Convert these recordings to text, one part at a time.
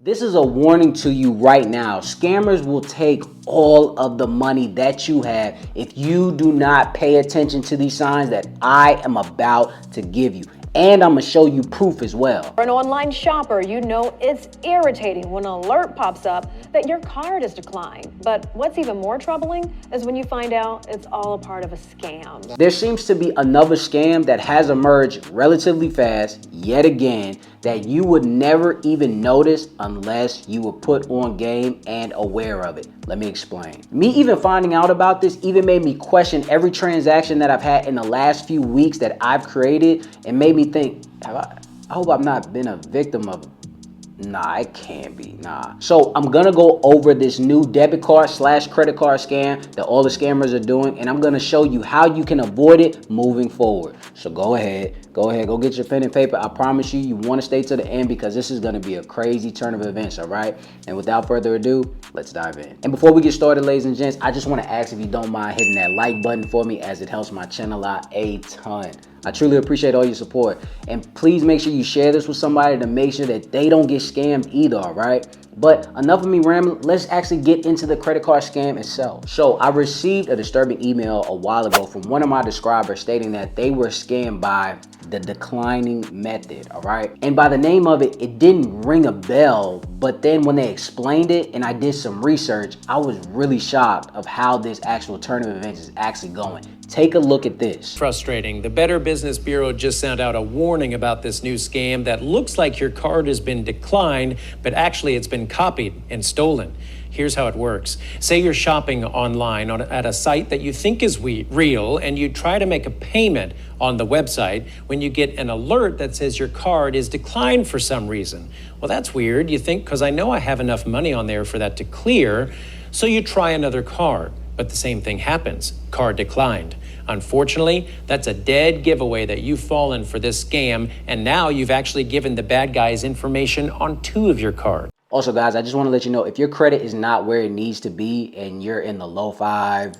This is a warning to you right now. Scammers will take all of the money that you have if you do not pay attention to these signs that I am about to give you. And I'm gonna show you proof as well. For an online shopper, you know it's irritating when an alert pops up that your card is declined. But what's even more troubling is when you find out it's all a part of a scam. There seems to be another scam that has emerged relatively fast, yet again, that you would never even notice unless you were put on game and aware of it. Let me explain. Me even finding out about this even made me question every transaction that I've had in the last few weeks that I've created, and made me think, I hope I've not been a victim of. Nah, it can't be, nah. So I'm gonna go over this new debit card / credit card scam that all the scammers are doing, and I'm gonna show you how you can avoid it moving forward. So go ahead, go get your pen and paper. I promise you wanna stay to the end because this is gonna be a crazy turn of events, all right? And without further ado, let's dive in. And before we get started, ladies and gents, I just wanna ask if you don't mind hitting that like button for me, as it helps my channel out a ton. I truly appreciate all your support. And please make sure you share this with somebody to make sure that they don't get scammed either, all right? But enough of me rambling, let's actually get into the credit card scam itself. So I received a disturbing email a while ago from one of my subscribers stating that they were scammed by the declining method, all right? And by the name of it, it didn't ring a bell, but then when they explained it and I did some research, I was really shocked of how this actual turn of events is actually going. Take a look at this. Frustrating. The Better Business Bureau just sent out a warning about this new scam that looks like your card has been declined, but actually it's been copied and stolen. Here's how it works. Say you're shopping online at a site that you think is real, and you try to make a payment on the website when you get an alert that says your card is declined for some reason. Well, that's weird. You think, because I know I have enough money on there for that to clear, so you try another card. But the same thing happens. Card declined. Unfortunately, that's a dead giveaway that you've fallen for this scam, and now you've actually given the bad guys information on 2 of your cards. Also, guys, I just want to let you know, if your credit is not where it needs to be and you're in the low 5,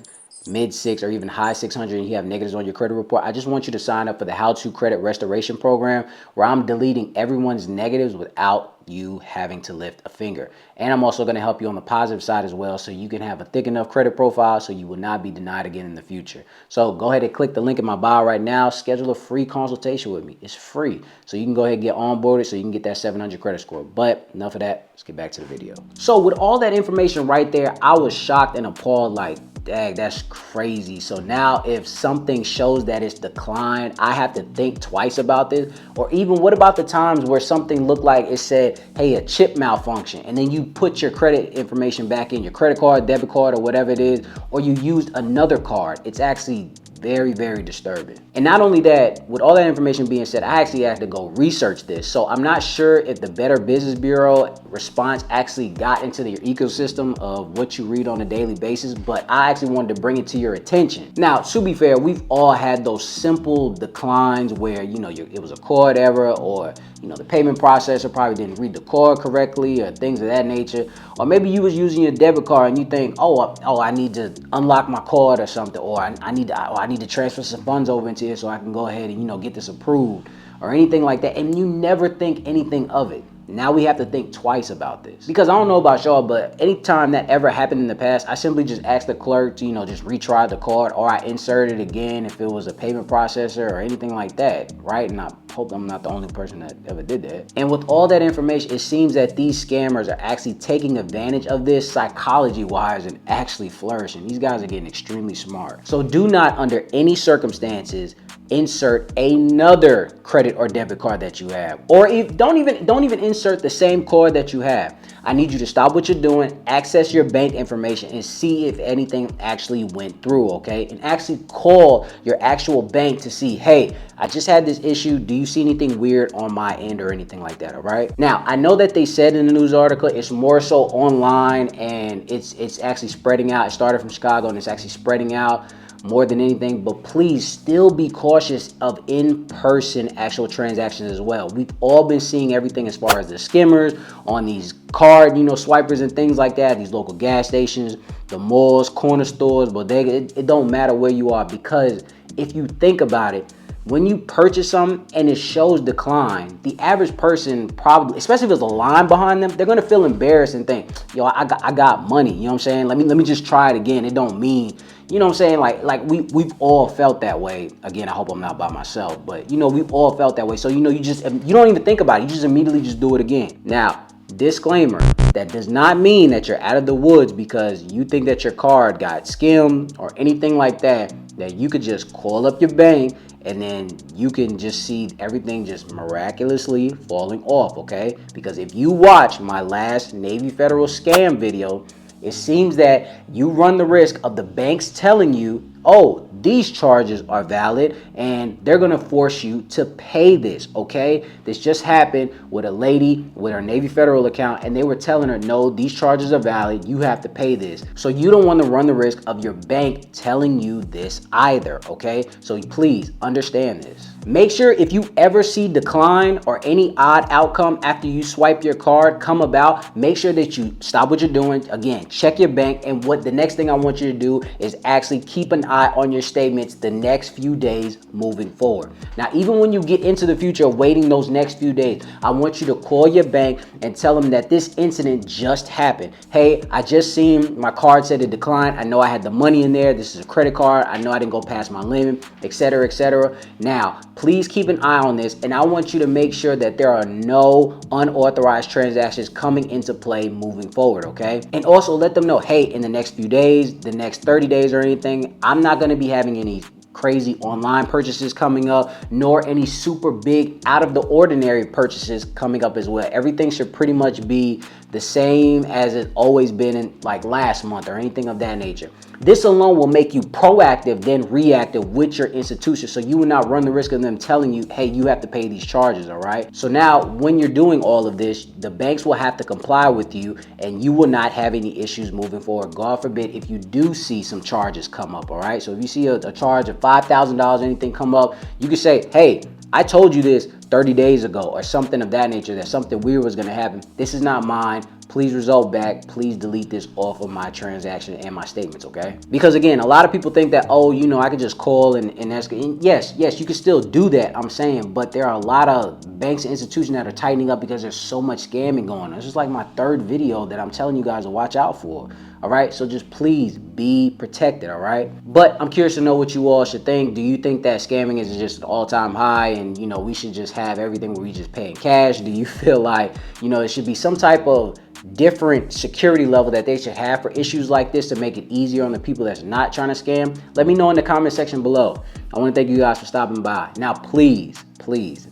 mid 6, or even high 600 and you have negatives on your credit report, I just want you to sign up for the How to Credit Restoration Program, where I'm deleting everyone's negatives without you having to lift a finger. And I'm also going to help you on the positive side as well, so you can have a thick enough credit profile so you will not be denied again in the future. So go ahead and click the link in my bio right now. Schedule a free consultation with me. It's free. So you can go ahead and get onboarded so you can get that 700 credit score. But enough of that. Let's get back to the video. So with all that information right there, I was shocked and appalled, like, dang, that's crazy. So now if something shows that it's declined, I have to think twice about this. Or even, what about the times where something looked like it said, hey, a chip malfunction, and then you put your credit information back in, your credit card, debit card, or whatever it is, or you used another card? It's actually very, very disturbing. And not only that, with all that information being said, I actually had to go research this. So I'm not sure if the Better Business Bureau response actually got into your ecosystem of what you read on a daily basis, but I actually wanted to bring it to your attention. Now, to be fair, we've all had those simple declines where, you know, it was a card error, or, you know, the payment processor probably didn't read the card correctly, or things of that nature. Or maybe you was using your debit card and you think, oh, I need to unlock my card or something, or I need to transfer some funds over into here so I can go ahead and, you know, get this approved, or anything like that. And you never think anything of it. Now we have to think twice about this, because I don't know about y'all, but anytime that ever happened in the past, I simply just asked the clerk to, you know, just retry the card, or I insert it again if it was a payment processor or anything like that, right? And I hope I'm not the only person that ever did that. And with all that information, it seems that these scammers are actually taking advantage of this psychology-wise and actually flourishing. These guys are getting extremely smart. So do not, under any circumstances, insert another credit or debit card that you have, or if don't even insert the same card that you have. I need you to stop what you're doing, access your bank information, and see if anything actually went through, okay? And actually call your actual bank to see, hey, I just had this issue. Do you see anything weird on my end or anything like that, all right? Now, I know that they said in the news article it's more so online, and it's actually spreading out. It started from Chicago and it's actually spreading out more than anything, but please still be cautious of in-person actual transactions as well. We've all been seeing everything as far as the skimmers on these card, you know, swipers and things like that, these local gas stations, the malls, corner stores, bodega. It don't matter where you are, because if you think about it, when you purchase something and it shows decline, the average person probably, especially if there's a line behind them, they're gonna feel embarrassed and think, yo, I got money, you know what I'm saying? Let me just try it again. It don't mean, you know what I'm saying? Like we've all felt that way. Again, I hope I'm not by myself, but you know, we've all felt that way. So, you know, you don't even think about it. You just immediately just do it again. Now, disclaimer, that does not mean that you're out of the woods because you think that your card got skimmed or anything like that, that you could just call up your bank and then you can just see everything just miraculously falling off, okay? Because if you watch my last Navy Federal scam video, it seems that you run the risk of the banks telling you, oh, these charges are valid and they're gonna force you to pay this, okay? This just happened with a lady with her Navy Federal account and they were telling her, no, these charges are valid, you have to pay this. So you don't wanna run the risk of your bank telling you this either, okay? So please understand this. Make sure if you ever see decline or any odd outcome after you swipe your card come about, make sure that you stop what you're doing. Again, check your bank, and what the next thing I want you to do is actually keep an eye on your statements the next few days moving forward. Now, even when you get into the future waiting those next few days, I want you to call your bank and tell them that this incident just happened. Hey, I just seen my card said it declined. I know I had the money in there. This is a credit card. I know I didn't go past my limit, etc., etc. Now, please keep an eye on this, and I want you to make sure that there are no unauthorized transactions coming into play moving forward, okay? And also let them know, hey, in the next few days, the next 30 days or anything, I'm not gonna be having any crazy online purchases coming up, nor any super big out of the ordinary purchases coming up as well. Everything should pretty much be the same as it's always been in like last month or anything of that nature. This alone will make you proactive than reactive with your institution, so you will not run the risk of them telling you, hey, you have to pay these charges, all right? So now when you're doing all of this, the banks will have to comply with you and you will not have any issues moving forward. God forbid if you do see some charges come up, all right? So if you see a charge of $5,000, anything come up, you can say, hey, I told you this 30 days ago or something of that nature, that something weird was gonna happen. This is not mine. Please result back. Please delete this off of my transaction and my statements, okay? Because again, a lot of people think that, oh, you know, I could just call and ask. And yes, you can still do that, I'm saying, but there are a lot of banks and institutions that are tightening up because there's so much scamming going on. This is like my third video that I'm telling you guys to watch out for. All right, so just please be protected, all right? But I'm curious to know what you all should think. Do you think that scamming is just an all-time high and, you know, we should just have everything where we just pay in cash? Do you feel like, you know, it should be some type of different security level that they should have for issues like this to make it easier on the people that's not trying to scam? Let me know in the comment section below. I want to thank you guys for stopping by. Now, please,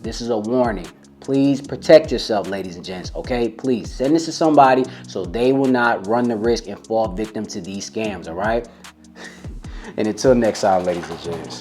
this is a warning. Please protect yourself, ladies and gents, okay? Please send this to somebody so they will not run the risk and fall victim to these scams, all right? And until next time, ladies and gents.